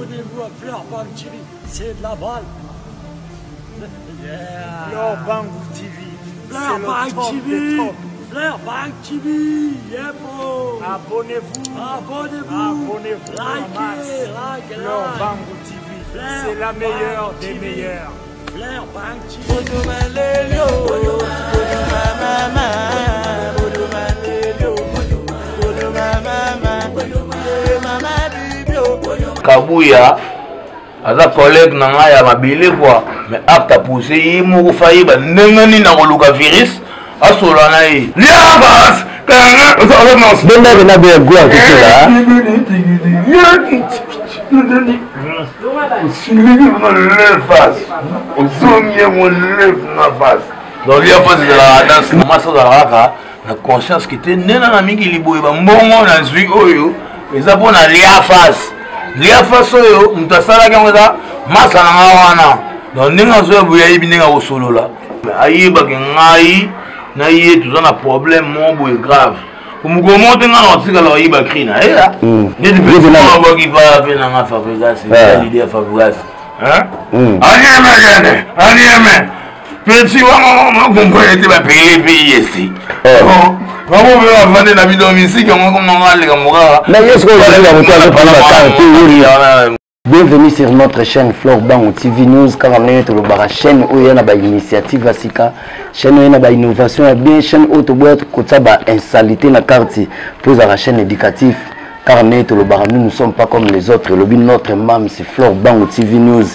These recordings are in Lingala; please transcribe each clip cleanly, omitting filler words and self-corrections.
abonnez-vous à Fleur Bang TV, c'est de la balle. Yeah. Fleur Bang TV. Fleur Bang TV. Fleur Bang TV. Yeah, bro. Abonnez-vous. Abonnez-vous. Likez. Fleur Bang TV. C'est la meilleure des meilleures. Fleur Bang TV. Kabouya, aza collègue nanga ya mabile quoi, mais acte poussé yi moko fayi ba ndengani na koluka virus asola na yi. Liabas, kanga ozonos benda na be gwa kutela. Donc liabas de la danse, massa de la na conscience qui était nena na mingi liboye ba mbongo na zwi oyo eza pona liafas. Liafas oyo mutasala kangoza masa na wana. Donc ninga zo buya yibi ninga osolola. Ayiba ke ngai na ye tuzana problème mombo est grave. Umugomo tenga na tsika la yiba krina. Ni depuis na ba ki va faire na fabrication, l'idée à fabrication. Hein? Anieme. Petit wa ngombo ete ba payer ici. Comment on va vendre la vidéo ici comme on a les caméras. Bienvenue sur notre chaîne Fleur Bang TV News. Car on est sur la chaîne où il y a une initiative Asika, chaîne où il y a une innovation, bien chaîne où il y a une insalité dans la carte pour la chaîne éducative. Car on est sur le bar, nous ne sommes pas comme les autres. Le but notre mam c'est Fleur Bang TV News.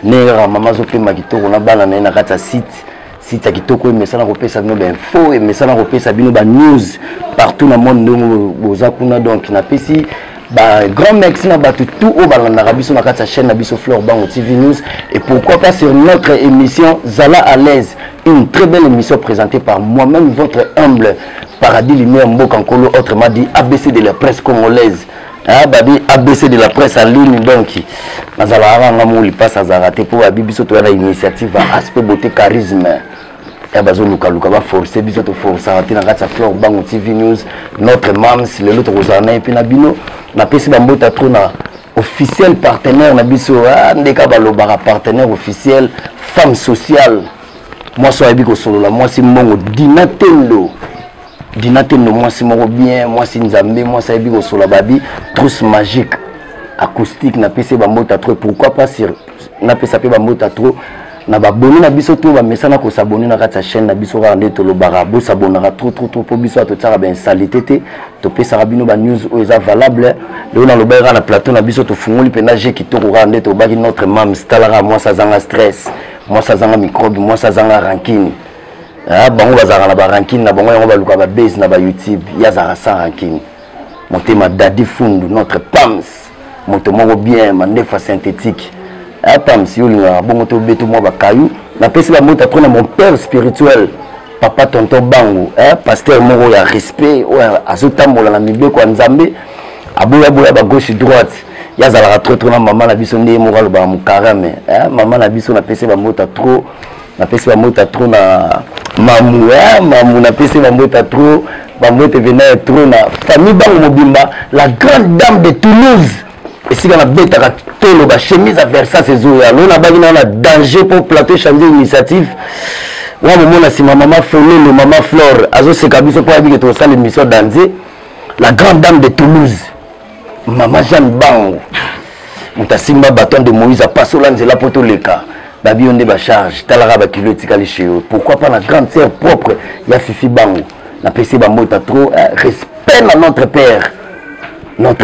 Nera maman zope makito on a banane na kata site. Si tu as kitoko message na kopesa bino ba info et message na kopesa bino ba news partout dans le monde bozakuna donc na pesi ba grand merci na batu tout au balanda biso na kata chaîne na biso Fleur Bang TV News et pourquoi pas sur notre émission Zala à l'aise, une très belle émission présentée par moi-même votre humble Paradis Lumière Mbokankolo, autrement dit ABC de la presse congolaise. Ah babi ABC de la presse en ligne donc nazala ngamu passe à zaraté pour babi biso to na initiative aspect beauté charisme et bazo luka ba forcer biso to forcer à na kata Fleur Bang TV News notre mams le l'autre rosana et puis na bino na pesi ba mbota trop na officiel partenaire na biso ndeka balobara partenaire officiel femme sociale moi so abi ko solo la moi si mbongo dinatendo Dinatendo moi c'est moro bien, moi c'est Nzambe, moi c'est Ebi Sola Babi, trousse magique, acoustique, na PC Bambota trop, pourquoi pas sur na PC Bambota trop, na baboni na biso tout, ba messana ko s'abonner na kata chaîne na biso rande to lo barabo s'abonnera trop pour biso to tsara ben salité to pesa rabino ba news o eza valable, le na lo baira na plateau na biso to fungoli penage ki to rande to baki notre mam stalara moi ça zanga stress, moi ça zanga microbe, moi ça zanga rancune. Ah bango bazara na ba ranking na bango yango baluka ba base na ba YouTube ya zara sans ranking motema dadi fundu notre pams moto moko bien mandefa synthétique ah pams yolinga bongo to beto mo ba kayu na pesi ba mota trop na mon père spirituel papa tonton bango pasteur moko ya respect o azotambola na mibeko ya Nzambe aboya boya ba gauche droite ya zara trop na maman na biso ndé moko ba mukarame maman na biso na pesi ba mota trop na pesi ba mota trop na mamu na pesi ba mota trop ba mota venait trop na famille bango mobimba la grande dame de Toulouse et si na beta ka tolo ba chemise à Versace ezoya lo na bagi na danger pour plateau changer initiative wa mona si maman Folé le maman Flore azo se kabiso pour abi que to sala émission danser la grande dame de Toulouse maman Jeanne Bango mutasimba bâton de Moïse a passé là pour tout le cas. Babi on ba charge talara ba kilo tikali chez eux. Pourquoi pas la grande sœur propre ya Fifi Bango na PC ba mota trop respect à notre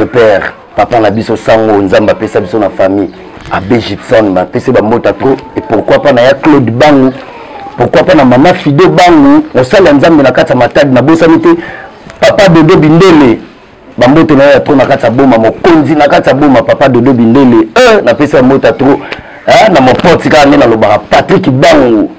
père papa na biso sango nzamba pesa biso na famille Abbé Gibson ba PC ba mota trop et pourquoi pas na ya Claude Bango pourquoi pas na maman Fido Bango on sala nzambe na kata matadi na bosamité papa Dodo Bindele ba mota na ya trop na kata boma mokonzi na kata boma papa Dodo Bindele na PC ba mota trop na mon pote quand on est dans le bar Patrick Bango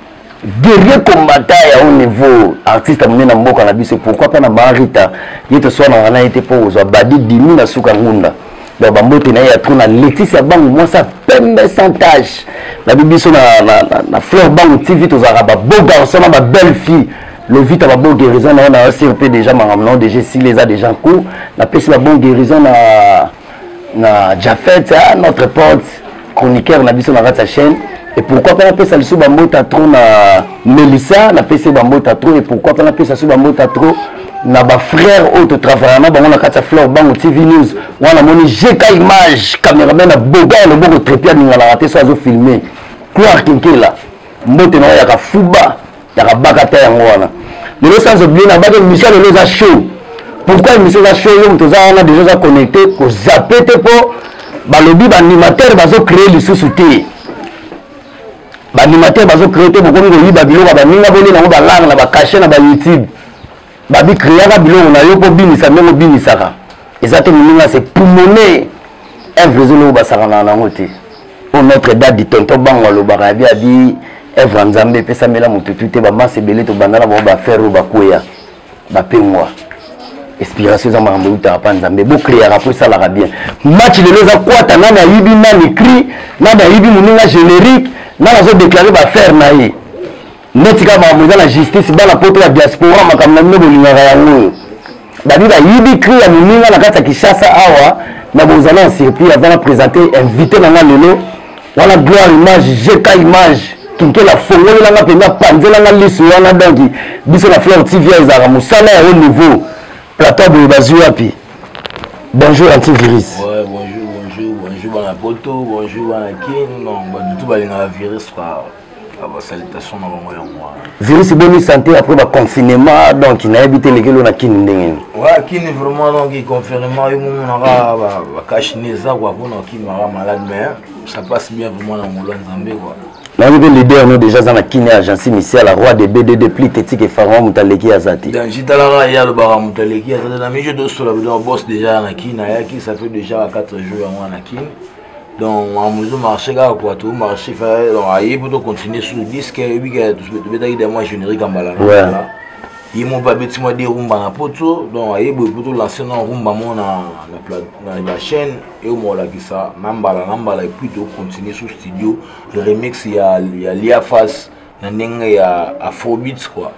guerrier combattant à haut niveau artiste amené na mboka na biso pourquoi pas na Marita yeto soit na wana été pour zo badi dimi na suka ngunda ba bambote na ya trop na Laetitia Bango moi ça pembe sans tâche na bibiso na Fleur Bang TV to za ba beau garçon na ba belle fille le vite ba beau guérison na aussi un peu déjà ma déjà si les a déjà cours na pesi ba bon guérison na na Jafet, notre pote chroniqueur na biso na sa chaîne. Et pourquoi pas appeler ça le Bambota trop na Melissa, na PC Bambota trop, et pourquoi pas appeler ça le Bambota trop na ba frère autre travail na bango na kata Fleur Bango TV News. Wana moni GK image caméraman na boga le bogo trépia ni la raté so azo filmer. Claire Kinkela. Mbote na ya ka fuba, ya ka bakata yango wana. Le sans oublier na ba de mission le za show. Pourquoi émission za show yo mtoza wana déjà connecté ko zapper te po balobi ba animateur bazo créer lisusu te. Ba animateur bazo créer te beaucoup ngo yiba biloko ba ninga boli na ba langue na ba cacher na ba YouTube. Ba bi créer ka biloko na yo po binisa mengo binisaka. Exactement ninga c'est pulmoner œuvre zolo ba sakana na ngote. Pour notre date du tonton Bango lo barabi abi œuvre nzambe pesa mela mututu te ba masebele to bandana ba faire ba koya. Ba pengwa. Inspiration za mambo uta pa nzambe bo créer rapport ça la bien. Match le leza kwata na na yibi na écrit na na yibi muninga générique na nazo déclarer ba faire na yi. Netika ba moza la justice ba la poto la diaspora makamna mne bolinga yango. Dabi ba yibi cri ya muninga na kata Kishasa awa na bozana circuit avant de présenter invité na lelo wala gloire image GK image kinke la fongole la nga penda panzela na lisu wana donc biso na Fleur TV ezara musala ya haut niveau plateau de bazuapi. Bonjour antivirus. Ouais, bonjour bana poto, bonjour bana kin, non ba du tout balinga virus quoi. Ba salutation na bango ya moi. Virus bonne santé après le confinement donc il a habité les gelo na kin ndenge. Ouais, kin vraiment donc il confinement yo mon na ba kashineza quoi pour na kin mara malade mais ça passe bien vraiment na ngolo nzambe quoi. Na le leader nous déjà dans la kin agence initiale la roi des BDD plus tétique et pharaon mutaleki azati. Dans jitala ya le bara mutaleki azati na mi je de sur le boss déjà na kin na qui ça fait déjà 4 jours en na kin. Donc on a marché quoi tout marché fait donc aïe pour continuer sur le disque et puis tout bétail de moi générique en balade. Ouais. Ils m'ont pas bêti moi des rumba na poto donc aïe pour lancer un rumba mon na la chaîne et au moins là qui ça nambala et puis tout continuer sur studio le remix il y a Liafas na nenga ya Afrobeats quoi.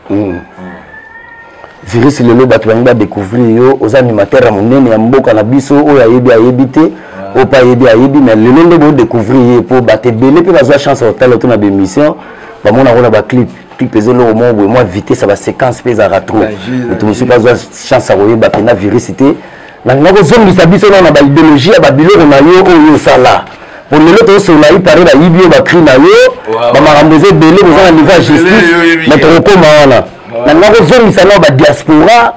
Virus le lo batu banga découvrir yo aux animateurs monene ya mboka na biso o ya yebite o pa yebi mais le monde bo découvrir pour battre belé pe bazwa chance au tel autour na émission ba mona rona ba clip ezelo au moins moi vite ça va séquence pe za retro et tout monsieur bazwa chance à royer battre na virusité na ngako zongi sa biso na ba idéologie ba biloko na yo o sala pour le lot sur la paré ba yibio ba cri na yo ba maramboze belé bo za na niveau justice mais to ko maana na ngako zongi sa na ba diaspora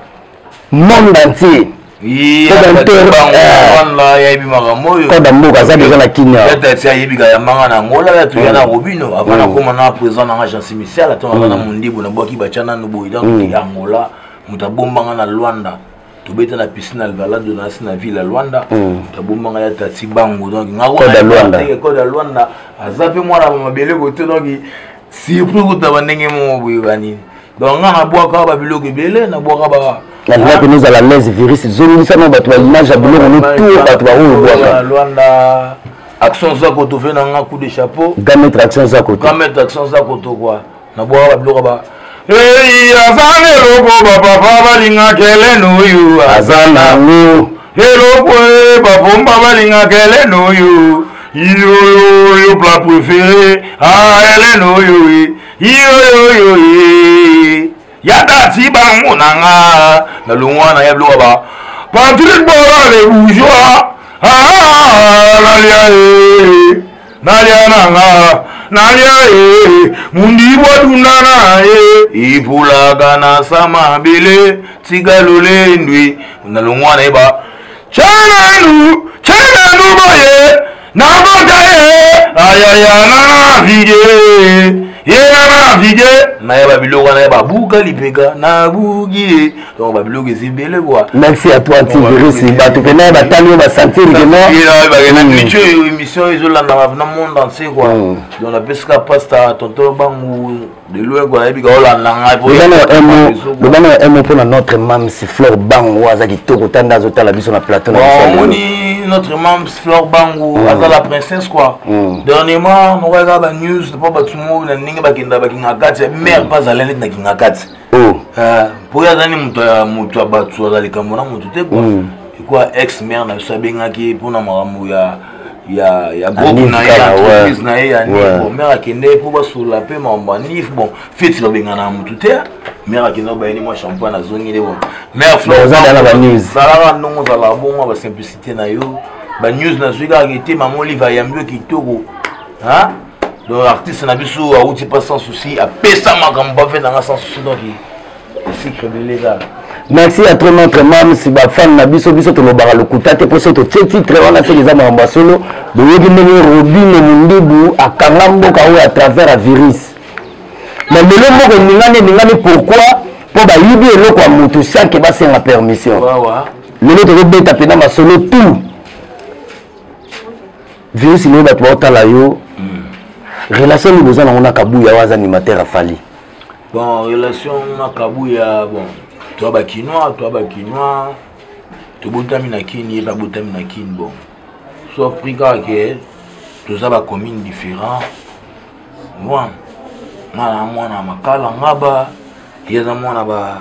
monde entier. Oui, là ya bi magamoyo ko da mboka za déjà na kinya peut-être ya yebi ga ya manga na ngola ya tu ya na robino avant na koma na présent na agence initiale atona na mundibu na boki bachana no boy donc ya ngola mutabombanga na Luanda tobeta na piscine al balade na sina ville Luanda mutabombanga ya tati bango donc ngako ko da Luanda azape mwana mabele ko te donc si pour ko tabandenge mo boy bani donc ngana boka ba biloko belé na boka ba la loi que nous à la l'aise virus zone ça non bato l'image à boulot on tout bato ba ou boka Luanda action za ko to fait na nga coup de chapeau gamettre action za ko gamettre action za ko to quoi na boka ba biloko ba azane lobo papa balinga kele noyu azana ngo hello papa papa balinga kele noyu yo plat préféré ele noyu yo yada ti bango nanga na lungwana ya bloka ba Patrick Bora le bourgeois nalia mundi wadunana ipulaga na sama bele tigalole ndwi na lungwana eba chananu boye na botaye ayaya na vige yena vige na ya biloko na ya buka lipeka na bugi donc ba biloko ezibele quoi. Merci à toi antivirus bato pena ba tali ba sentir que non ba na cliché émission ezolanda na monde entier quoi. Donc la pesca pasta tonton bangu de loin quoi ebi ka olanda nga po le bana emo pour notre mam c'est Fleur Bango azaki toko tanda zotala biso na plateau na notre membre Fleur Bango à la princesse quoi. Dernièrement on regarde la news de pas batumo na ninga bakenda bakinga kati mère pas aller na kinga kati. Pour ya zani mutu abatu azali kamona mutu te quoi. quoi ex-mère na sabengaki pour na maramou ya groupe na ya entreprise na ya bon mère akende pour basola pe mamba nif bon fête la bengana mutu te mère akende ba ni moi champagne na zongi le bon mère Flore za na ba news sala ndongo za la bon ba simplicité na yo ba news na zuiga ngité maman liva ya mbio kitoko hein donc l'artiste na biso a outi pas sans souci a pesa makambo fait dans sans souci donc c'est crédible là. Merci à toi notre mam si ba fan na biso to lobara lokuta te poso to titre wana te les amamba solo de yebi ndenge Robin Mundibu akanga mboka o à travers un virus. Mais lelo moko ningane pourquoi po ba yibi eloko ya mutu sans que ba senga permission. Lelo to beta pena ma solo tout. Virus ni ba to la yo. Relation ni besoin na kabuya wa animateur afali. Bon relation na kabuya bon. Toi bakinois, tu botami na kini, pas botami na kini bon. Sauf prika que tous ça ba commune différent. Moi, na makala ngaba, yeza mwana ba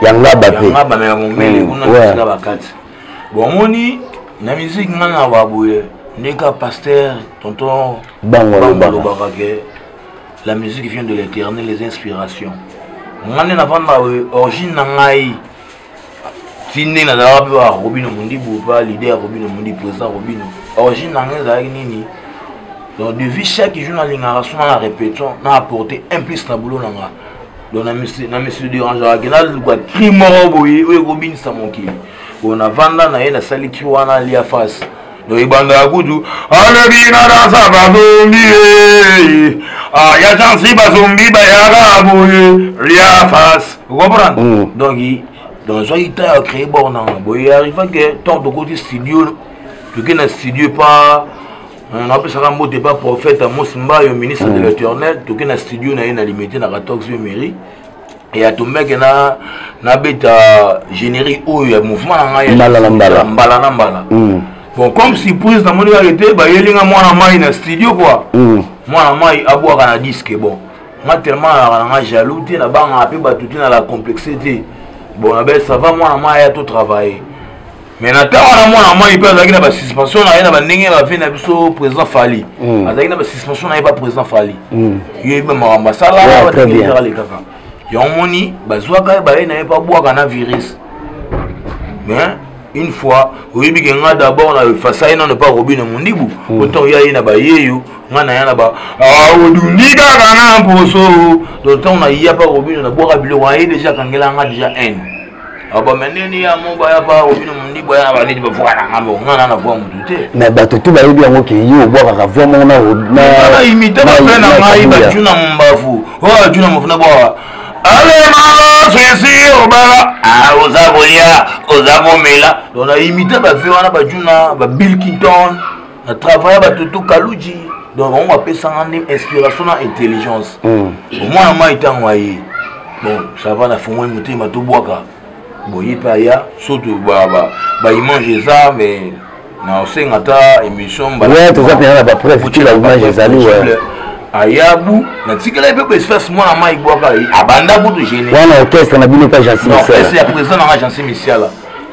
yangaba pe. Yangaba mais ngomele kuna na bakati. Bon moni na musique ngana ba boye, neka pasteur, tonton bango barake. La musique vient de l'Éternel, les inspirations. Ngane na vanda origine na ngai tinde na dara ba Robin Mundibu ba leader Robin Mundibu président Robin origine na ngai za nini donc depuis chaque jour na lingarason na répétition na apporter un plus na boulot nanga donc na monsieur déranger que na quoi crime boy o Robin sa monki on a vanda na na sali ki wana lia face donc ibanda kudu alebina da sabazombi ya chansi bazombi ba ya boye lia face vous comprenez donc soit il a créé bon non boy il arrive que tant de côté studio tu que na studio pas on appelle ça un mot de pas prophète Mosimba yo ministre de l'Éternel tu que na studio na limité na 14 mairie et à tout mec na beta générique ou ya mouvement na mbala bon comme si prise dans mon arrêté ba yelinga mwana mai na studio quoi mwana mai abwaka na disque bon moi tellement na jaloux te na banga pe ba tout na la complexité bon na ben ça va mwana mai à tout travailler mais na tawa na mwana mai pe azaki na ba suspension na ba ndenge ba fait na biso président Fali azaki na ba suspension na pas président Fali yo ba mamba sala ba te dire les kaka yo moni ba zwaka ba na pas bwaka na virus mais une fois oui bien d'abord na face à non pas Robin Mundibu autant y a na ba yeyo ngana yana ba odundika kana poso d'autant na y a pas Robin na boka bilo wa déjà kangela nga déjà haine aba meneni ya mo ba ya pas Robin Mundibu ya ba ni ba fuka na ngabo ngana na voix mutute mais bato tout ba yebi yango ke yo boka ka vraiment na imiter ba fait na ngai ba tuna mbafu o tuna mfuna boka allez malo ceci obala ozabomela donc na imiter ba fait wana ba juna ba Bill Clinton na travailler ba tutu Kaluji donc on va passer en inspiration et intelligence moi na mai tangwaye bon ça va na fumwe muté ma to boaka boyi pa ya surtout ba image ça mais na osengata émission ba ouais tout ça bien ba preuve tu la image ezali ouais ayabu na tikela pe espace moi na mai boaka abanda butu générique wana orchestre na bino pas Jansi Michel non c'est la présence na Jansi Michel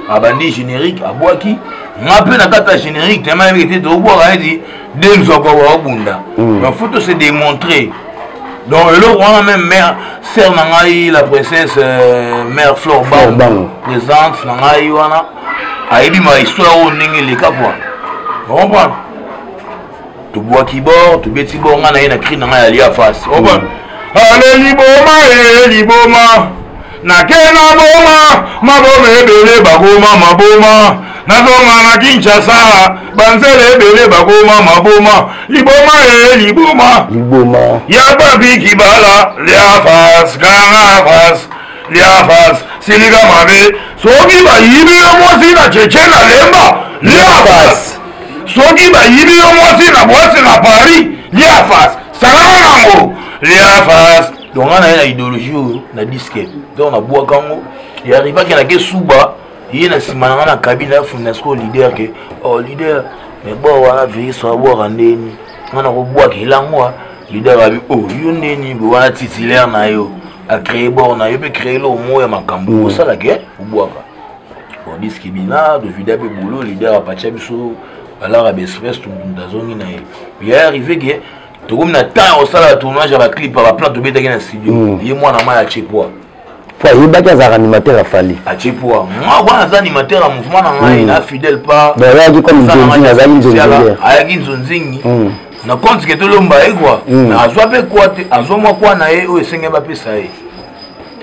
abandi générique aboaki ngape na kata générique tellement il était au bois a dit deux zoko wa bunda la photo c'est démontré donc le roi même mère sœur nangai la princesse mère Flore Bang présente nangai wana aibi ma histoire au ningi les kapwa comprendre tu bois qui bord tu beti bord ngana ina cri nangai ali a face comprendre allez liboma na kena boma mabome bele bagoma maboma nazonga na Kinshasa banzele bele bagoma maboma liboma ya babi kibala lia fas ganga fas lia fas siliga mabe soki ba yibi yo mosi na chechena lemba lia fas soki ba yibi yo mosi na boisi na Paris lia fas salama nango lia fas donc on a une idéologie na disque donc on a bois kango il arrive qu'il y a que souba il y a simana na cabine la Funesco leader que oh leader mais bon on a vu ça boire en ndeni on a bois qui langwa leader a vu oh yo ndeni bo wana titulaire na yo a créer bon na yo peut créer le mot ya makambo ça la guerre bois bon disque bina de vida pe boulot leader a pacha biso alors à express tout ndazongi na il est arrivé que tout comme na temps au sala tournage à clip par plan de beta na studio il moi na ma chepoa pour il ba kaza animateur a fallu a chepoa moi kwa animateur a mouvement na ngai na fidèle pas ben là qui comme Nzonzi na zali Nzonzi ayaki Nzonzi na compte que tout lomba quoi na azwa pe quoi azwa moi quoi na e o esenge ba pesa e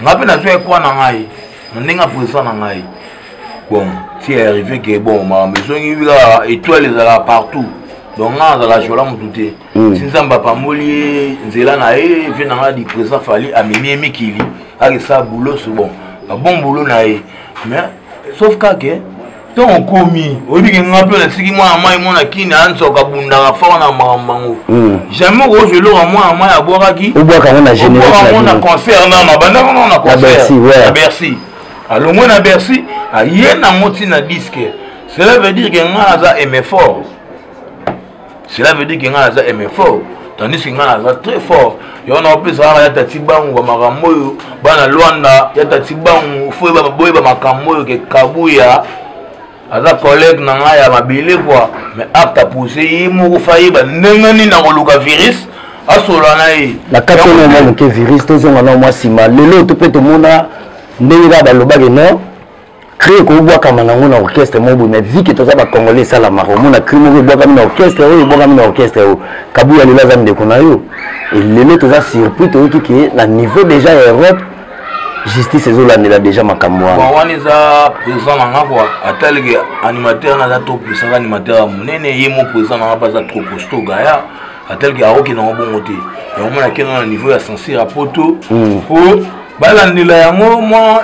ngape na zo e quoi na ngai ndinga présent na ngai bon si est arrivé que bon ma maison il y a étoiles là partout donc là dans la joie là mon douté si nzamba pamoli nzela na e vient na di présent fali a mimi mikili avec ça boulot c'est bon un bon boulot na e mais sauf que donc on commis au lieu que ngape na siki moi mai mona kini anso ka bunda ka fa na mango jamais au je leur moi ya boiraki ou boire quand on a généré on a concert na banda on a concert à Bercy alors moi na Bercy a yena moti na disque cela veut dire que ngaza aime fort cela veut dire que ngaza aime fort tandis que ngaza très fort yona opesa ya tatibangu ba makamoyo bana Luanda ya tatibangu fo ba boye ba makamoyo ke kabuya aza collègue na nga ya mabele quoi mais apte à pousser yimo fayi ba ndengani na koluka virus asola na yi la katone mo ke virus to zonga na moi sima lelo to pe to mona ndenge ba baloba ke non créer ko bwa kama na ngona orchestre mo bo mais vu que to za ba congolais sala maro mona créer mo bwa kama na orchestre o bwa kama na orchestre o kabuya lela za ndeko na yo et lelo to za surpris to ki na niveau déjà Europe justice ezolandela déjà makambo wana bon wana eza présent nanga quoi atali ke animateur naza trop puissant animateur monene ye mo présent nanga pas trop costaud gaya atali ke aoki nango bongo te yango mona kena na niveau ya censure a poto po balandela yango moi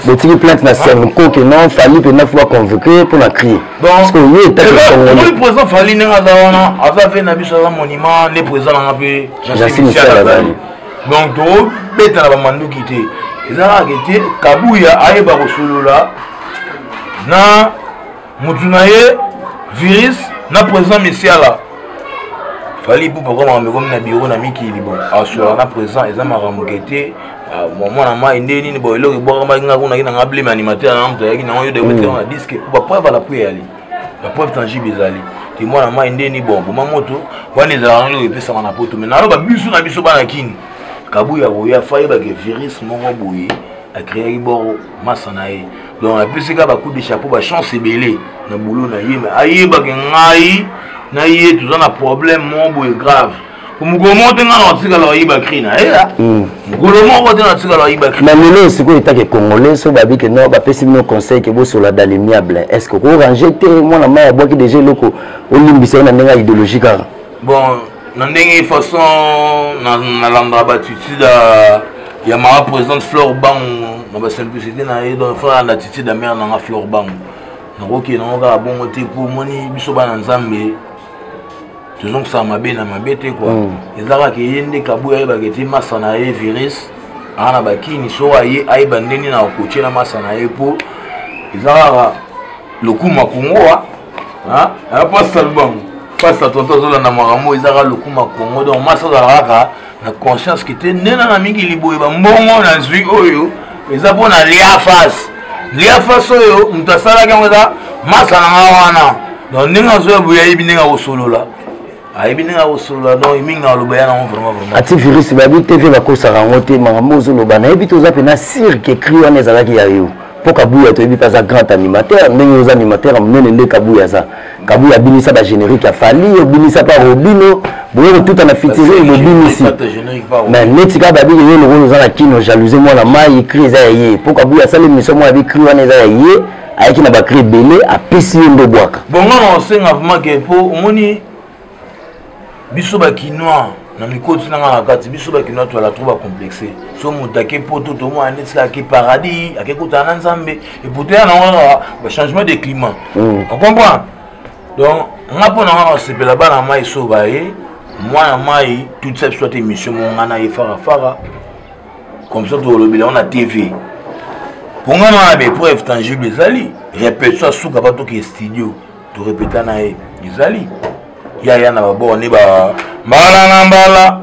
letiki plainte na Senko ke non fali pe na fois convoqué pour na crier parce que ye etaki présent fali ndenge aza wana aza fe na biso aza monument ne présent nanga mpe Jean Michel azali donc to beta na bamanduki te ezalaka te kabuya ayeba kosolola na mutu na ye virus na présent misiala fali po bakoma mamekomi na biro na mikili bon asolola na présent eza makambo ke te mwana mai nde nini bo eloko ebwakama nga kuna kina nga bleme animateur na moto ayaki nango yo dewetere na disque po bapreuve ala po eyali bapreuve tangible ezali te mwana mai nde ni bon boma moto wana ezalaka eloko epesama na poto mais naloba biso na biso bana kini kabuya boya fayi ba ke virus moko boye a créé boro masana ye donc apesi ka ba coup de chapeau ba chance ebele na boulot na ye mais ayeba ke ngai na ye tout na problème mon boye grave mukolo moko te nga na otikala oyiba cri na ye mukolo moko te na otikala oyiba cri mais lelo sikoyo etake congolais so babi ke no bapesi bino conseil ke bosola dans l'amiable est ce que korange te mwana mai abwaki déjà eloko olimbisa ye na ndenge ya idéologie kaka bon na ndenge façon na landa batitude ya mara présidente Flore Bango na basimplicité na ye donc fa na attitude ya mère nanga Flore Bango nakoki nango kaka bongo te po moni biso bana nzambe tozongisa mabe na mabe te quoi ezalaka ke ye nde kabuya ayebaka te masa na ye virus aa na bakini so aye ayeba ndeni na kotie na masa na ye po ezalaka lokuma kongo aya pasta lubango pasta tonto azolanda makambo ezalaka lokuma kongo donc masa ozalaka kaka na conscience ke te ndena na mingi liboye bambongo na zwi oyo eza mpo na lia face oyo moto asalaki yango eza masa na nga wana donc ndenge azoya boye ayebi ndenge akosolola ayebi ndenge akosolola donc mingi aloba ya nango vraiment ati virus babi tv bakosaka yango te makambo ozoloba nayebi toza mpena cirque ekri wana ezalaki ya yo mpo kabuya toyebi mpe aza grand animateur ndenge oza animateur monene nde kabuya aza kabuya abinisa bagénérique ya fali obinisa mpa robino boye kotuta na fitiri bobinisi mais neti kaka babiki ye lokolo oza na kino jalousie mwana mai ekri eza ya ye mpo kabuya asala émission moko yabi kri wana eza ya ye ayaki na bakri ebele apesi ye nde bwaka bongo na osenga vraiment ke mpo omoni biso bakinois na mikoti nanga na kati biso bakinois toala trop bacomplexe so moto ake poto tomona neti ake paradis ake kotana na nzambe epoto ya nango bachangement de climat ocomprendre donc nga mpo nanga nasepela bana mai so baye mwana mai toute ça soit émission monga na ye farafara comme ça tolobela ngo na tv mpo nga na bepreuve tangible ezali répétition asuka pa toke studio torepeta na ye ezali ya na babord ne ba mbala na mbala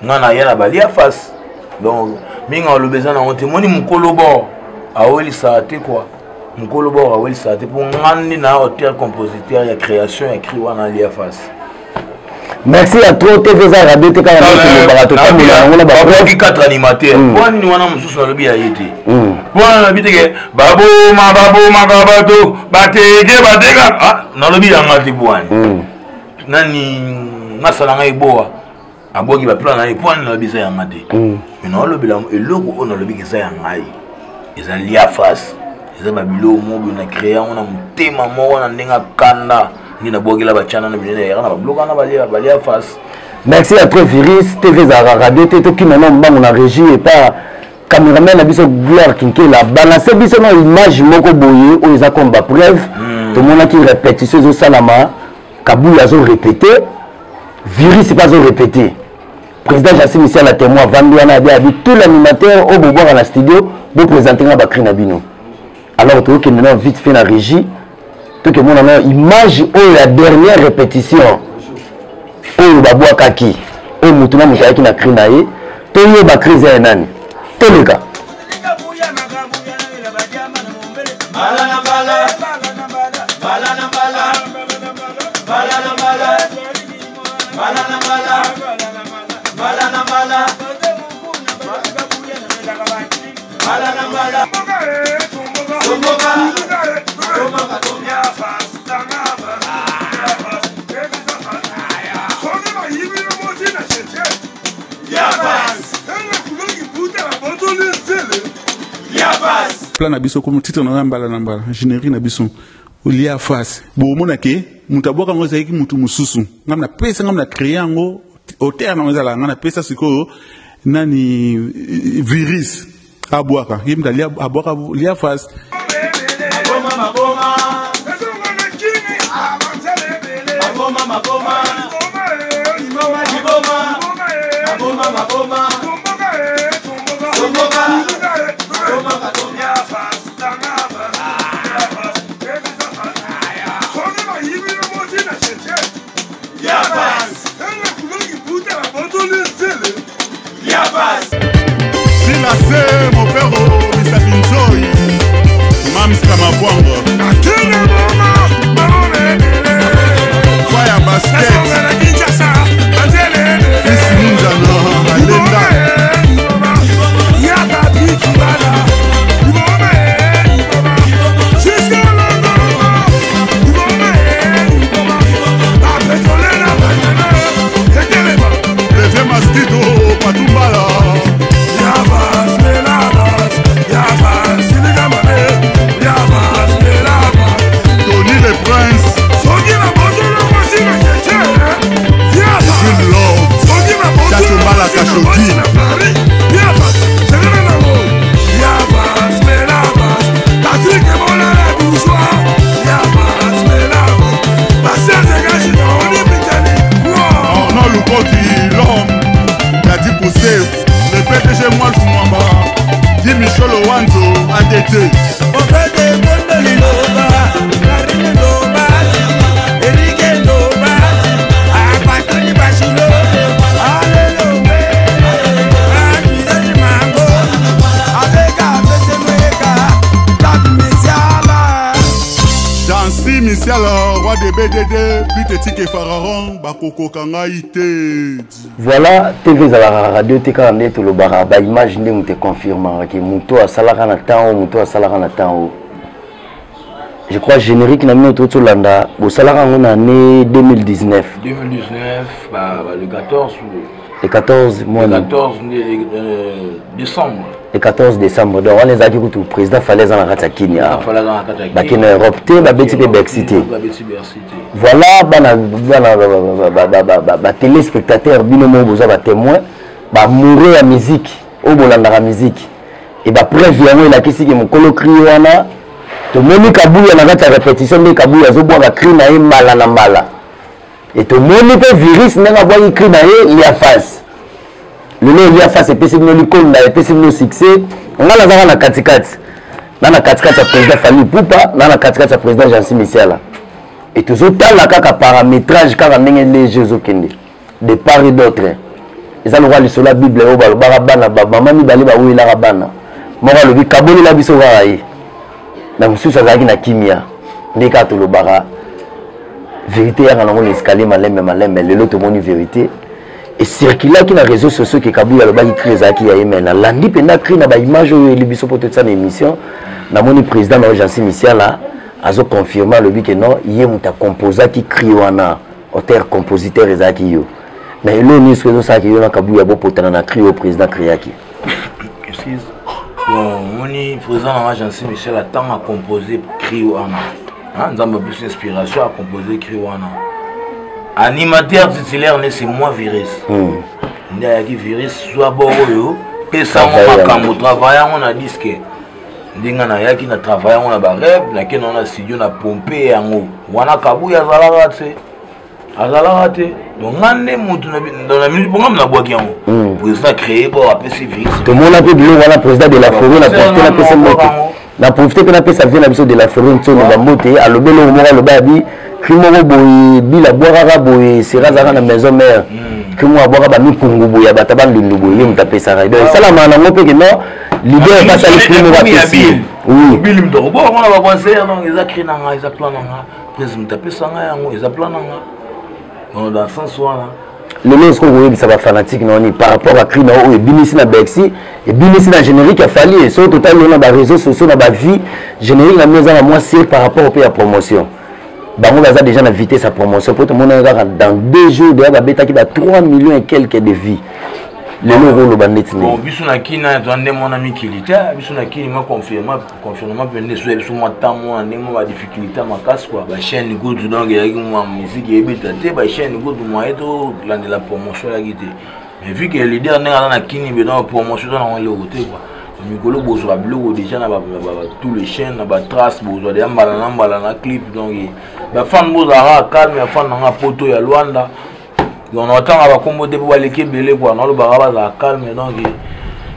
nga na ya na balia face donc minga olobeza na ngote moni mukolo bord awelisa te quoi mokolo bora welisa te pour ngandi na auteur compositeur ya création écrit wana lia face. Merci à toi TV za radio te kana na barato kamila ngona ba qui 4 animateurs pour ni wana mususu na lobi ya yete pour na lobi te babo gabato batege batega ah na lobi ya ngati bwani nani masala ngai boa aboki ba plan na pour na lobi za ya ngati mais na lobi la eloko on na lobi ke za ya ngai eza lia face eza ba bilo mo na créer on na mutema mo na ndenga kanda. Merci à toi Viris, TV Zara Radio, qui maintenant on a régi et pas caméraman a biso gloire qui la balancer biso na image moko boye ou les comme preuve tout le monde qui répétition au salama Kabouya zo répété Viris c'est pas zo répété président Jassim Michel la témoin Vandiana a dit tout l'animateur au boire à la studio pour présenter na Bakri Nabino alors tout qui maintenant vite fait la régie tout le monde a une image ou la dernière répétition ou babou kaki ou mutuna mutaki na krinaye to yo ba crise ya nani teleka plan na biso comme titre na mbala générique na biso olia face bo mona ke mutaboka ngoza ki mutu mususu ngamna pesa ngamna créer ngo auteur na ngoza la ngana pesa siko nani Viris abwaka yimda lia abwaka lia face Mon père, Mr. Pinzoi, Mams Kamabwango, Fire Basket, Fils Munjano, Alenda. Le PDG Mwalfu Mwamba, Di Michel Owanzo, ADT. Jansi Michel, roi de BDD, Piteti ke Pharaon, Bakoko Kangaïté. Voilà, TV Zara Radio, Tika Ande, tout le bara, bah image ne te confirme que Mouto a salara na temps, Mouto a salara na temps. Je crois générique n'a mis autour de l'anda, au salara en année 2019. 2019, bah, le 14 le 14 mois. Le 14 décembre. Le 14 décembre. Donc on les a dit que le président fallait en la Kenya. Bah qui n'a Europe, bah petit peu Bexité. Voilà, bah téléspectateurs, binomo besoin bah témoin, bah mourir la musique, au bolanda la musique. Et bah preuve il a qui mon colo criana. To moni kabouya na kata répétition de kabouya zo boa cri na e mala na mala. Et to moni pe virus na boa cri na e lia face. Le nom lia face et pesi no likon na pesi no succès. On a la na katikati. Na katikati ya président Fally Ipupa, na katikati ya président Jassim Michel. Et tout ça la kaka paramétrage kaka ndenge léger zo kende. De part et d'autre. Ils ont le sur la Bible au bana baba mami bali ba wila bana. Mora le bi kaboni la biso wa yi. na mosusu azalaki na kimia nde kaka tolobaka vérité yanga nango na escalier malembe lelo tomoni vérité ecirculaki na réseaux sociaux ke Kabuya alobaki cri ezalaki ya ye me nalandi mpenza cri na baimage oyo eli biso mpo totisa na émission namoni président na Jansi Misiala azoconfirme alobi ke non ye moto akomposaki cri wana auteur compositeur ezalaki yo mais elo nyonso ezosalaki yo na Kabuya bopotana na cri oyo président criaki. Bon, moni président na Jansi Misiala ntango acomposé cri wana nzambe plus inspiration à composer cri wana animateur titulaire c'est moi Virus ndayaki Virus soit boyo pesa mo makambo travailler on a disque ndinga na yaki na travailler on a ba rêve na ke na studio na pomper yango wana Kabuya azala raté donc ngane mutu dans la minute pour na boaki yango président créé bon après c'est Virus tout le monde a pu dire voilà président de la forêt na porter la pesa moto na profiter que na pesa vient na biso de la forêt ntso na moté alobelo moko alobabi krimo boye bila boira boye sera na maison mère krimo boira ba mikungu boya bataba ndundu boye mutapesa raido sala mana ngope que non leader pas ça krimo ba pesi oui bilim do bo on va conseiller non ils a créé nanga ils a plan nanga président mutapesa nga yango ils a plan nanga dans sens là le nom ce qu'on ça va fanatique non par rapport à Crina ou binisi na Bexi et binisi na générique a fallu sur total on a des réseaux sociaux na ba vie générique la maison à moi c'est par rapport au pays à promotion bango baza déjà na vitesse sa promotion pour tout le monde dans 2 jours de ba beta qui ba 3 millions et quelques de vie le nom le bandit bon biso na kina twande mon ami kilita biso na kini ma confirmement pende sur moi temps moi ndemo ba difficulté makasi quoi ba chaîne good donc ya ki moi musique ebeta te ba chaîne good moi eto de la promotion la guité mais vu que le leader na kini be dans promotion na on le côté quoi mikolo bozo ba blog déjà na ba tous les chaînes na ba trace bozo de mbala na clip donc ba fan bozo ara calme ya fan na poto ya Luanda on entend à commoder pour aller belé quoi non le baraba ça calme donc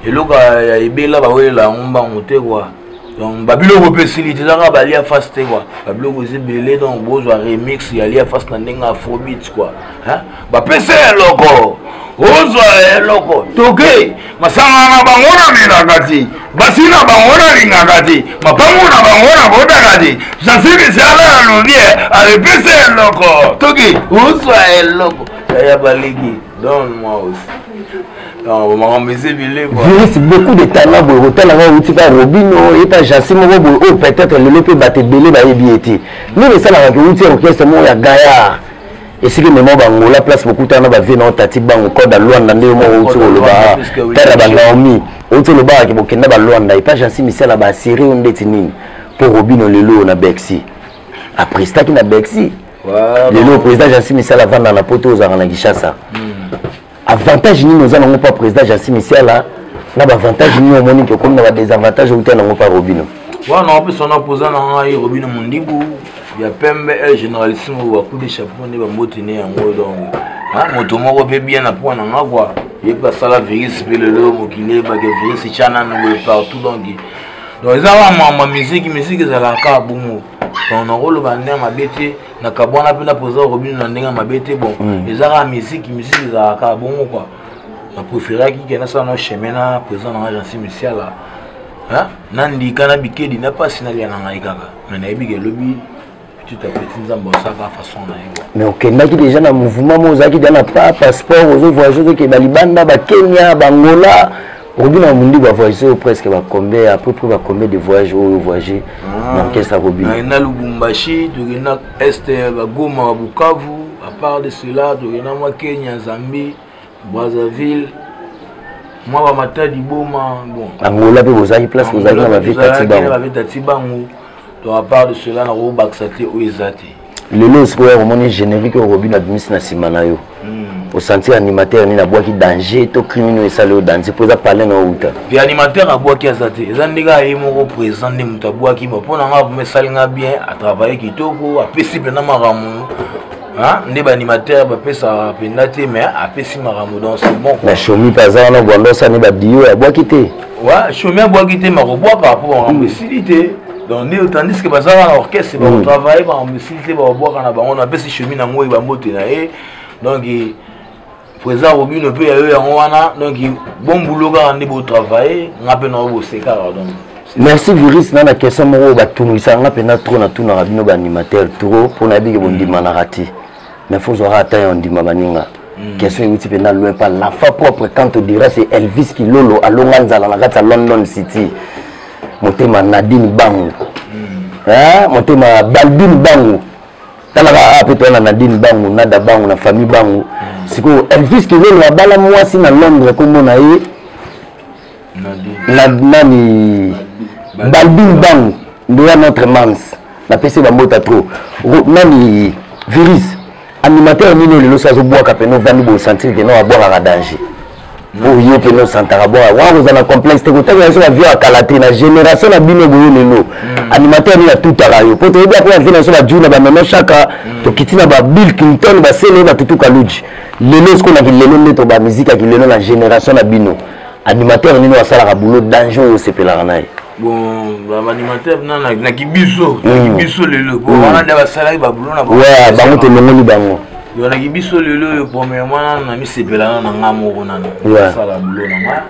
et le gars ya ebela ba wela ngomba ngote quoi donc babilo ko facilité ça ba lia fast quoi babilo ko belé donc bozo remix ya lia fast na ndenga afrobeat quoi hein ba pese loko ozo loko toke masanga na bangona milakati basina bangona lingakati mapango na bangona bodakati jasiri sala lobie ale pese loko toke ozo loko ya baligi donne-moi aussi non on m'a visé quoi Virus beaucoup de talent pour hôtel là où tu vas Robino et ta Jassi mo oh peut-être le lepe battre belé ba ebiété mais ça là que outil orchestre mo ya Gaillard et c'est que même bangola place beaucoup tana ba vie na tati bango code à Luanda ndé mo outil lo ba tara ba Naomi outil lo ba ki bokenda ba Luanda et pas Jansi Misiala ba serré on détini pour Robino lelo na Bexi après ça qui na Bexi le président Jansi Misiala va dans la poto aux arana Kinshasa avantage ni nous allons pas président Jansi Misiala na ba avantage ni au monique comme na des avantages ou tellement pas Robino ouais non plus on a posé na Robino Mundibu ya pembe el généralissime ou coup de chapeau ne ba motene yango donc ah moto moko pe bien na point na ngwa et pas ça la Virus pe le mokile ba que Virus chana no partout donc ils ont ma musique ça la ka bumu on a rôle bandé ma bête na kabona pe na poser Robino na ndenga ma bête bon ils ont la musique ça la ka bumu quoi na préférer qui na ça no chemin na présent na Jansi Misiala hein nandi kana bikedi na pas sinalia na ngai kaka mais na ebike lobi petit à petit nzambo ça ka façon na yo mais okendaki déjà na mouvement mozaki déjà na pas passeport aux voyageurs que balibanda ba Kenya bangola Robino Mundi va voyager presque va combien à peu près va combien de voyages au voyager donc qu'est-ce que Robino na Lubumbashi to na est ba Goma Bukavu à part de cela to na Kenya Zambie Brazzaville moi ba Matadi Boma bon Angola pe bozaki place bozaki na ba Tatiba to à part de cela na Robaxate o ezate le lot square mon générique Robino admis na simana yo au sentir animateur ni na boaki danger to criminel et sale au danger pour ça parler na outa puis animateur a boaki azate ezandika ye moko présent ne mutaboaki mo pona nga me salinga bien à travailler kitoko a pesi pena maramu hein ne ba animateur ba pesa penate mais a pesi maramu donc c'est bon na chomi paza na bondo ça ne ba dio a boaki te ouais chomi a boaki te mako boaka pour en facilité donc tandis que bazara na orchestre ba travailler ba en facilité ba boaka na bango na pesi chomi na ngoi ba mbote na e donc président Robino ne peut y aller en wana donc bon boulot quand on est beau travailler on a peine au sécar donc Merci Virus na question moko batumisanga pena trop na tuna rabino ba animateur trop pour na bige bondima na rati mais faut aura atteint on dima baninga question est pena loin pas la fois propre quand on dira c'est Elvis Kilolo à Longanza na kata London City motema Nadine Bango hein motema Balbine Bango tala ba peut na Nadine Bango nada Bango na famille Bango siko Elvis Kilolo abala mwasi na Londres comme na ye nani Balbine Bango nous notre mans la PC va mota trop nani Virus animateur nino le losa zo bois kapeno vandi bo sentir que non a boire à danger pour yo que non santara boire wa vous en complexe te kota so la vie à Kalaté na génération na bino boyo lelo animateur ni la tout à yo pour te dire pour venir sur la journée ba maintenant chaque to kitina ba Bill Clinton ba sele ba tutu kaluji lelo ce qu'on a lelo neto ba musique qui lelo la génération na bino animateur nino asala ka boulot danger au sepela na bon animateur na kibiso kibiso lelo bon on a des salariés ba boulot na ouais bango te longoli bango yo na kibiso lelo premièrement na mi sepela na ngamoko nana sala boulot na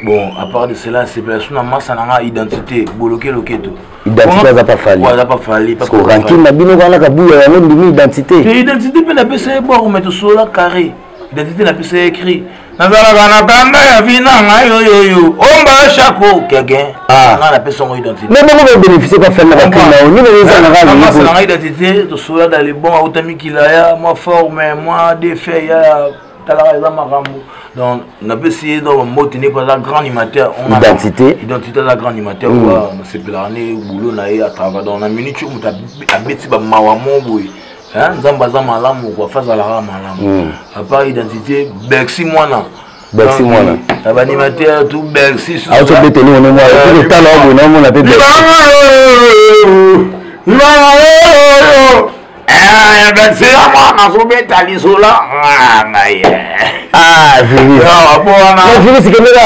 bon à part de cela sepela suna massa na identité bloqué loketo identité za pas fali ouais za pas fali parce que ranking na bino kana ka buya ya ndimi identité identité pe na pesa bo mettre sur la carré identité na pesa écrit nazala kana tanda ya vina yo omba chako quelqu'un na la pesa son identité mais comment vous bénéficier pas faire na ranking na ni les gens na identité to sola dans les bons autami kilaya moi forme moi défait ya tala za makambo donc na pesa dans motene pas la grand animateur on a identité la grand animateur quoi c'est plané boulot na à travers dans la minute où tu abeti ba mawa moboy nzamba za malamu kwa faza la malamu à part identité Bercy mwana animateur tout Bercy ah tu peux tenir on moi tout le temps là on a appelé Bercy mwana so betali sola Virus que là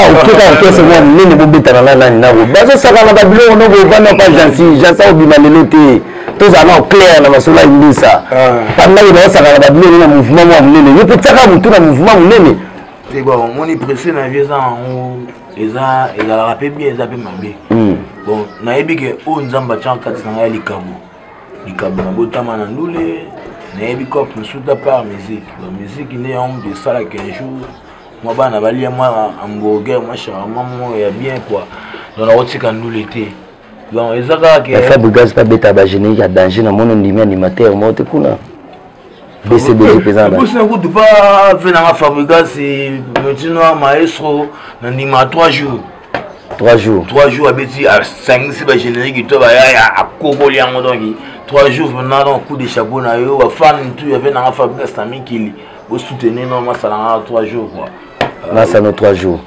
ok c'est moi nini bobeta na nani na bazo saka na babilo on go vendre pas jansi jansa obimalelo te tous allons clair na masola indisa pendant que ça va la babilo na mouvement moi munene yo petaka mutu na mouvement munene c'est bon on est pressé na vieux en eza la rapé bien eza pe mabe bon na yebi ke o nzamba chanka tsanga likabo na botama na ndule na yebi ko suta par musique la musique ne on de ça la 15 jours moi bana bali moi hamburger moi shawarma moi ya bien quoi donc on tika ndule te donc ezaka ke Fabrigas pas beta ba générique à danger na mon ndimi animateur moi te kuna BCB pesant pour ça vous pas venir à Fabrigas c'est maintenant maestro na ndima 3 jours 3 jours à beti à 5 c'est ba générique to ba ya à kokoli en donc 3 jours maintenant coup de chapeau na yo ba fan tout y avait na Fabrigas tami kili vous soutenir non moi ça na 3 jours quoi là ça nos 3 jours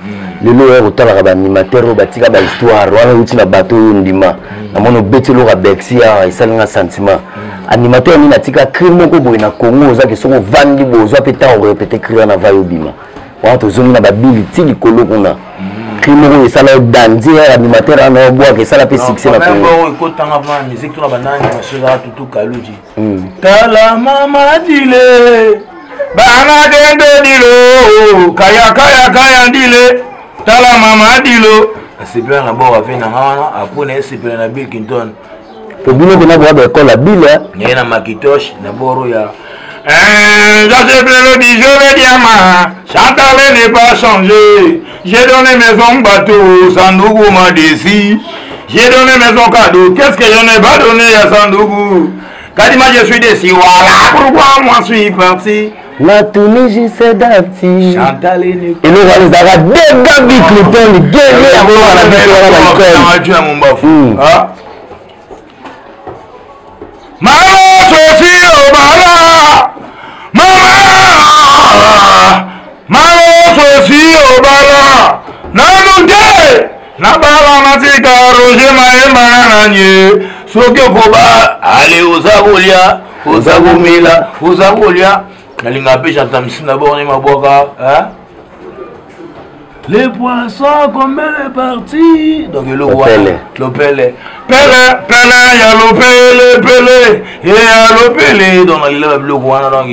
le loyer autant la animateur au batika ba histoire wana uti na bateau ndima na mono beti lo ka Bercy ya isalinga sentiment animateur ni natika crime moko boy na Congo za ke soko vandi bozo apeta on répéter crier na vayo bima wa to zoni na babili tili kolo kuna crime moko esala dandier animateur ana boa ke sala pe succès na Congo bon ko tanga ba musique to na banani masura tutu kaluji tala mama dile bana dende dilo kaya dile tala mama dilo asipela na bo afina ngana apone asipela na Bill Clinton to bino bina bo ba école Bill ni na Macintosh na boro ya j'accepte le bijou le diamant Chantal n'est pas changé j'ai donné maison bateau Sandougou m'a déci j'ai donné maison cadeau qu'est-ce que je n'ai pas donné à Sandougou Kadima je suis déci voilà pourquoi moi suis parti la Tunisie c'est d'apti Chantal et le réalisateur de Gabi Clinton gagné à la victoire ah Maman Sophie Obala Maman Sophie Obala Nanunde Nabala Natika Roger Maemba Nanye Soke Koba allez Ozagolia Nalinga pe chantamisi d'abord ni maboka hein les poissons comme elle est partie donc le roi l'opele pele ya l'opele pele ya l'opele donc il a le roi donc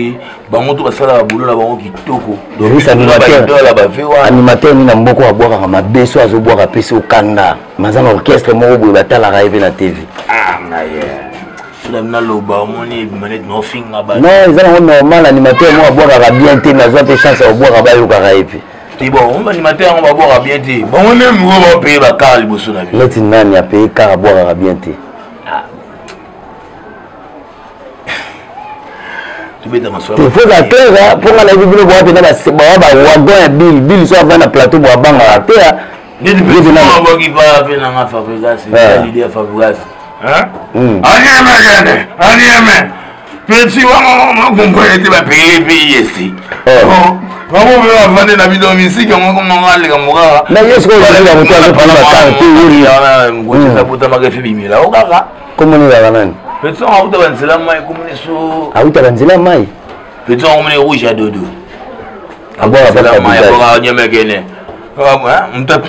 bango to basala ba boulot la bango kitoko Virus animateur ni na mboko wa boire ma beso azo boire pesi au kanda mazana orchestre mo bo batala rêve na TV na na loba moni manette no finga ba non ils ont normal animateur mo boire bien te na zo pe chance au boire ba yo ka rêve et bon on animateur on va boire bien te bon on même on va payer ba car liboso na bi leti nani a payer car boire bien te il faut attendre pour la vie de boire pendant la wagon bill soit avant le plateau boire bang à terre qui va faire la fabrication l'idée à fabrication hein petit on comprend que va payer ici comment on va vendre la vie domestique on va aller comme ça mais est-ce que vous allez monter pour la carte oui on ça pour ta magasin bimila au kaka comment on va là petit on va banzela mai comme so ah oui tu banzela mai petit on met rouge à dodo ah bon la mai pour nyamekene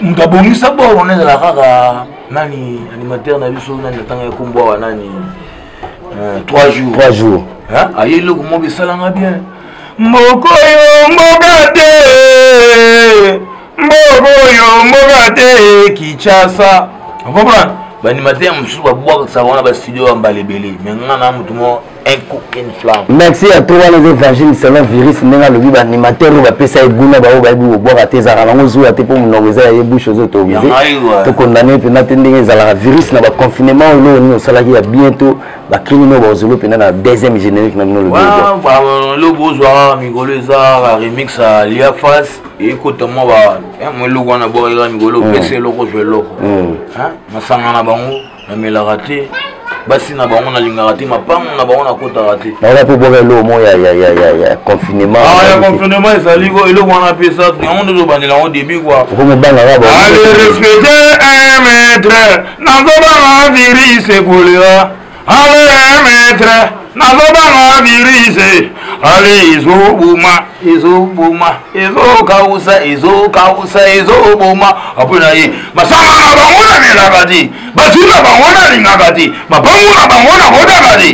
mtabongisa bo on est la kaka nani animateur na biso nani tanga kumbo nani 3 jours hein ayelo ko mo bisalanga bien mokoyo mbogate kichasa comprendre banimateur musu ba boire ça on a ba studio en balebele mais ngana mutu mo un coup une flamme merci à toi les évangiles selon virus nenga le bi animateur ba pesa eguna ba ba bu boire teza na ngozu ate pour mnongeza ya bouche aux autorisés to condamner pena tendinga za virus na ba confinement lo ni salaki ya bientôt ba criminel ba zolo pena na deuxième générique na no le bozwa migoleza remix à Lia Face et kotomo ba mo lo wana bo ira migolo pese loko je loko hein masanga na bango na melarate basi na bango na linga raté mapango na bango na kota raté na la pour boire l'eau mo ya confinement ya confinement ezali ko eloko wana pesa on do bandela au début quoi ko me banga ba allez respecter un maître na zo ba virus kolera allez maître na zo ba virus allez izobuma izobuma apona ye masanga na bango na melakati basina bango na lingakati mapango na bango na kodakati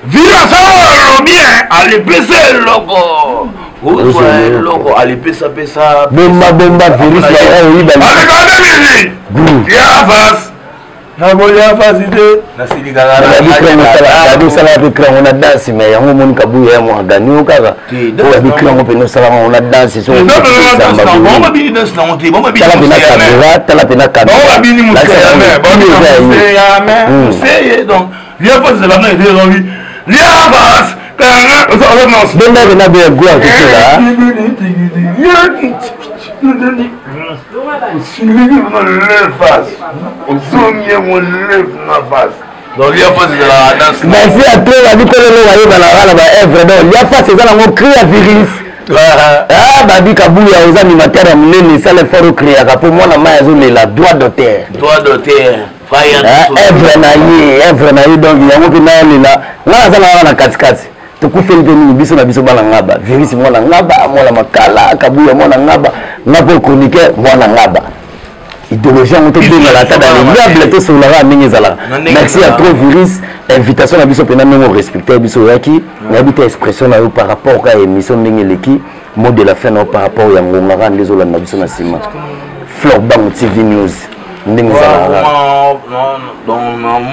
vira sawa bien alipesa loko loko alipesa bomba virus ya oyiba ya fas na boya fasite na silikala la dosala bikra on a danse mais yango moni kabu ya mo gani kaka ko bikra on pe no sala on a danse so on va bien danse na on te on va bien tala pena kadra on va bien ni c'est donc liya fas de la main de l'envie liya fas donne na be go akela merci à toi la vie que le va la ba œuvre donc il y a pas ces là on crée un virus ah babi kabuya aux animateurs amener ça les faire créer pour moi na maison la droit d'auteur œuvre na yi donc yango ki na lela ngana sana na katikati tukufe mpeni biso na biso bana ngaba virus mwana ngaba mwana makala kabuya mwana ngaba ngapo chroniqueur mwana ngaba idéologie on te donne la table les blagues sur la mingi zala merci à toi virus invitation na biso pena mengo respecter biso yaki na bita expression na yo par rapport à émission mingi leki mot de la fin no par rapport ya ngongara ndezola na biso na sima Fleur Bang TV News ndenge zala donc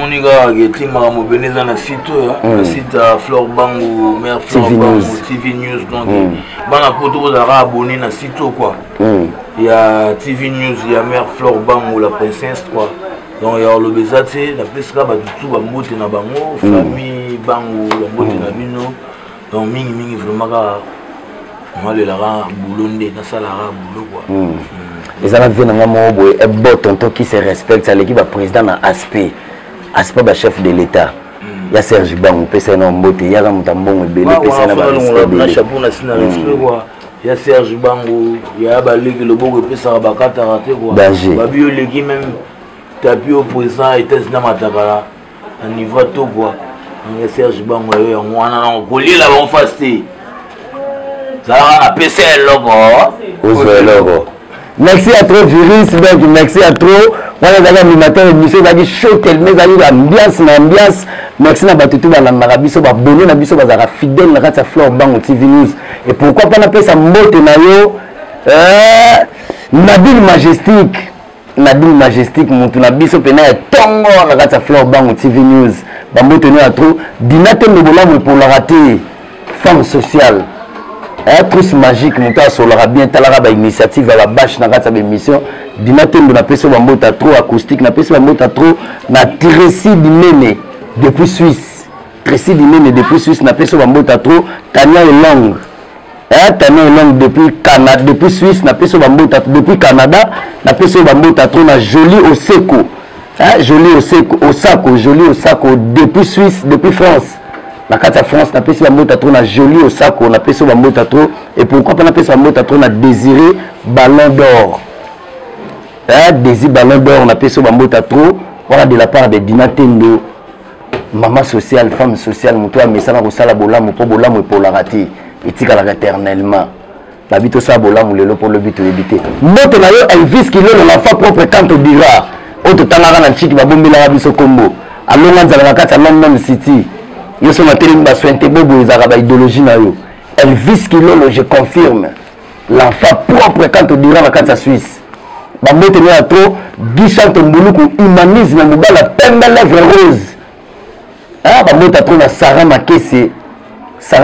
moniga getima mo beneza na site na site Fleur Bang ou mère Fleur Bang TV News donc bana poto za abonné na site quoi il y a TV News il y a mère Fleur Bang ou la princesse quoi donc il y a le bezate la pesca ba tout ba moté na bango famille Bango la moté na bino donc mingi vraiment ka moi le lara boulonde na salara boulot quoi les amis viennent à moi et bon tonton qui se respecte à l'équipe président na aspect ba chef de l'état il y a Serge Bang pesa na mbote il y a Mutambongo belé pesa na ba chapeau na sina respect quoi il y a Serge Bango il y a ba ligue le bogo pesa ba kata raté quoi ba bio legi même tapis au président et test na matakala à niveau to quoi il y a Serge Bango et on a collé là on fasté ça a pesa le logo merci à toi virus donc merci à toi on a déjà animateur émission ça dit chaud tellement ça dit ambiance merci na bato tout balandaka biso babone na biso bazalaka fidèle na kati ya Flore Bango TV News et pourquoi pas napesa mbote na yo Nabil Majestique mutu na biso pena ya tongo na kati ya Flore Bango TV News bambote no ya trop Dina Tembe Bolamu pour la rater femme sociale plus magique mutu asolaka bien talaka ba initiative ya bash na kati ya émission Dina Tembe na peso bambota trop acoustique na peso bambota trop na Tracy Dinene depuis Suisse na peso bambota trop Tania Elong depuis Suisse na peso bambota depuis Canada na peso bambota trop na Jolie Osako depuis Suisse depuis France na kati ya France na peso bambota trop na Jolie Osako na peso bambota trop et pourquoi pas na peso bambota trop na Désiré Ballon d'Or Ballon d'Or na peso bambota trop voilà de la part de Dina Tembe maman sociale femme sociale mutu amesana kosala bolamu po bolamu pour la rater etikala éternellement babito sa bolamu lelo pour le but éviter moto na yo Elvis Kilolo l'enfant propre quand on dira auto tangaka na chiki babombela biso kombo alonga nzala kati ya London City yo so mateli ba sointe bobo ezaka ba idéologie na yo Elvis Kilolo je confirme l'enfant propre quand on dira na kati ya Suisse bamoto na trop Guichan Tombuluku humanisme mobala pembe lèvre rose bamoto trop na Sarah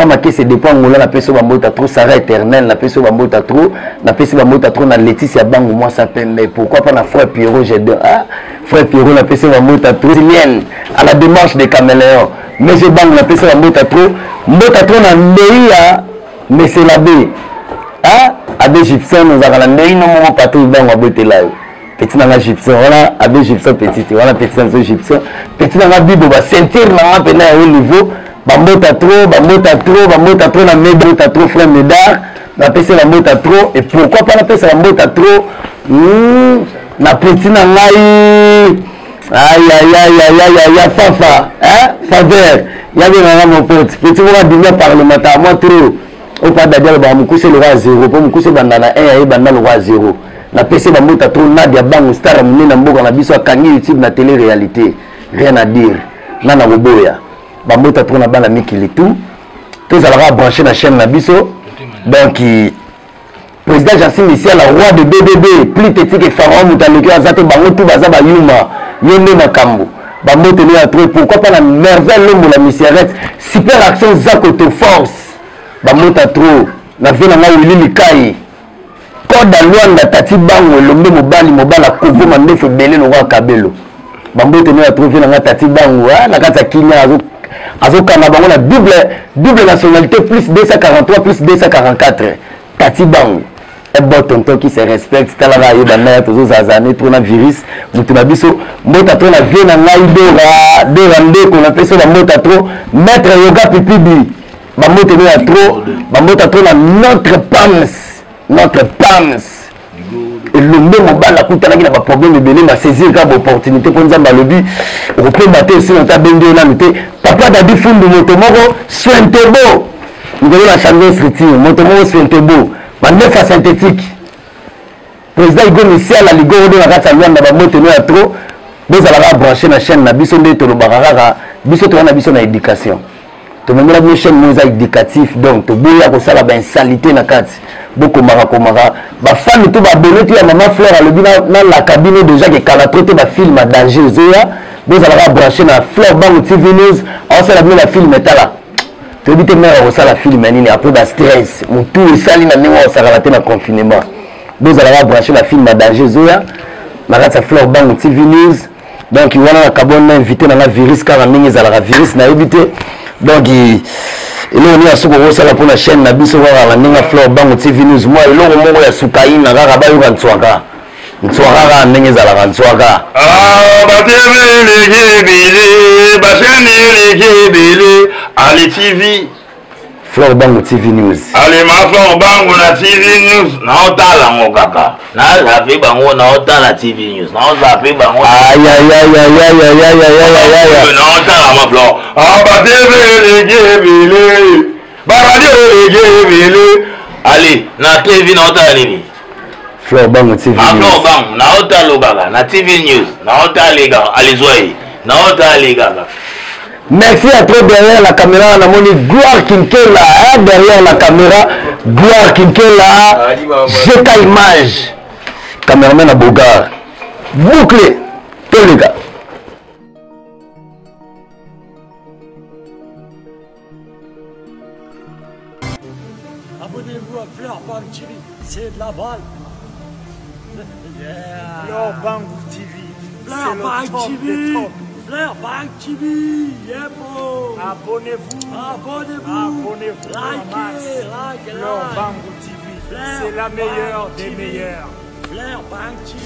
Makese depuis Angola na peso bambota trop Sarah éternelle na peso bambota trop na peso bambota trop na Laetitia Bango moi ça pembe pourquoi pas na frère Pierrot frère Pierrot na peso bambota trop brésilienne à la démarche des caméléons mais je bango na peso bambota trop na Ndeia mais c'est l'abbé abbé Gibson nous a la Ndeia no mo Patrick Bango abotela yo petit na Gibson voilà abbé Gibson petit voilà petit na Gibson petit na bibo ba sentir na pena au niveau bambota trop na Médard trop frère Médard na pesa bambota trop et pourquoi pas na pesa bambota trop na petit na ngai aïe fafa faveur ya bien mon pote petit moi dimia parlementaire moi trop au pas d'ailleurs ba mukuse le roi 0 pour mukuse bandana 1 et bandana le roi 0 na pesa bambota trop Nadia Bango star munene na mboka na biso akangi YouTube na télé réalité rien à dire nana boboya bambota trop na bana mikili tout tozalaka branché na chaîne na biso donc président Jassim ici la roi de BBB plus petit que Pharaon mutaleki azate bango tout baza ba yuma yende makambo bambota ni a trop pourquoi pas la merveille l'homme la misérette super action Zakoto force bambota trop na vena nga Willy Likai code à Luanda Tati Bango lombe mobala kovo mandefe belé no kabelo bambota ni a trop vena nga Tati Bango na kata kinya azokanga bango na double nationalité plus 243 plus 244 Tati Bango un bon tonton qui se respecte talaka yeba na tozo zazane pour na virus mutu na biso mota to na vie na ngai dora ndeko na peso na mota trop maître yoga pipibi bamota no ya trop bamota to na notre PAMS elombe mobala kutanaki na baproblème ebele basaisir kaka baopportunité mpo nzambe alobi okopemba te esi nota bende nanu te papa dadi fundu moto moko swentebo ngelo na change structure moto moko swentebo bandefa synthétique président igo misiala ligorodo na kati ya Luanda bamoto no ya trop bozalaka branché na chaîne na biso nde tolobaka kaka biso toza na biso na éducation tomemela bino chaîne mo eza éducatif donc toboya kosala bainsalité na kati bokomaka bafani to babone to ya mama Flore alobi na la cabine déjà ke kala trop te bafilme ya danger ozoya bozalaka branché na Flore Bango TV News aosala bino bafilme etala toyebi te mare akosala filme ya nini apres bastress motu esali na ndenge akosakala te na confinement bozalaka branché na filme ya danger ozoya na kati ya Flore Bango TV News donc wana na kabone na invité nanga virus kaka ndenge ezalaka virus nayebi te donc eloko nini asuka okosala mpo na chaîne na biso kaka na ndenge Flore Bango TV News mwa eloko moko ya sukaina kaka bayoka ntswaka kaka ndenge ezalaka ntswaka batebeleki ebele bashani eleki ebele ale TV Flore Bango TV News alema Flore Bango na TV News naotala ngo kaka nazape bango naotala TV News naozape bango naotala ma Flore batebeleki ebele babadebeleki ebele ale na TV naotala nini Flore Bango TV News Flore Bango naotala kaka na TV News naotala kaka alizwai naotala kaka Merci à toi derrière la caméra. On a moni Gloire Kinkela hein, derrière la caméra. Gloire Kinkela. Jeta image. Caméraman à Bogar. Bouclé. Tous les gars. Abonnez-vous à Fleur Bang TV, c'est de la balle. Yeah. Fleur Bang TV. Fleur Bang TV. Fleur Bang TV. Yeah, bro. Abonnez-vous. Abonnez-vous. Likez. Fleur Bang TV. C'est la meilleure des meilleures. Fleur Bang TV.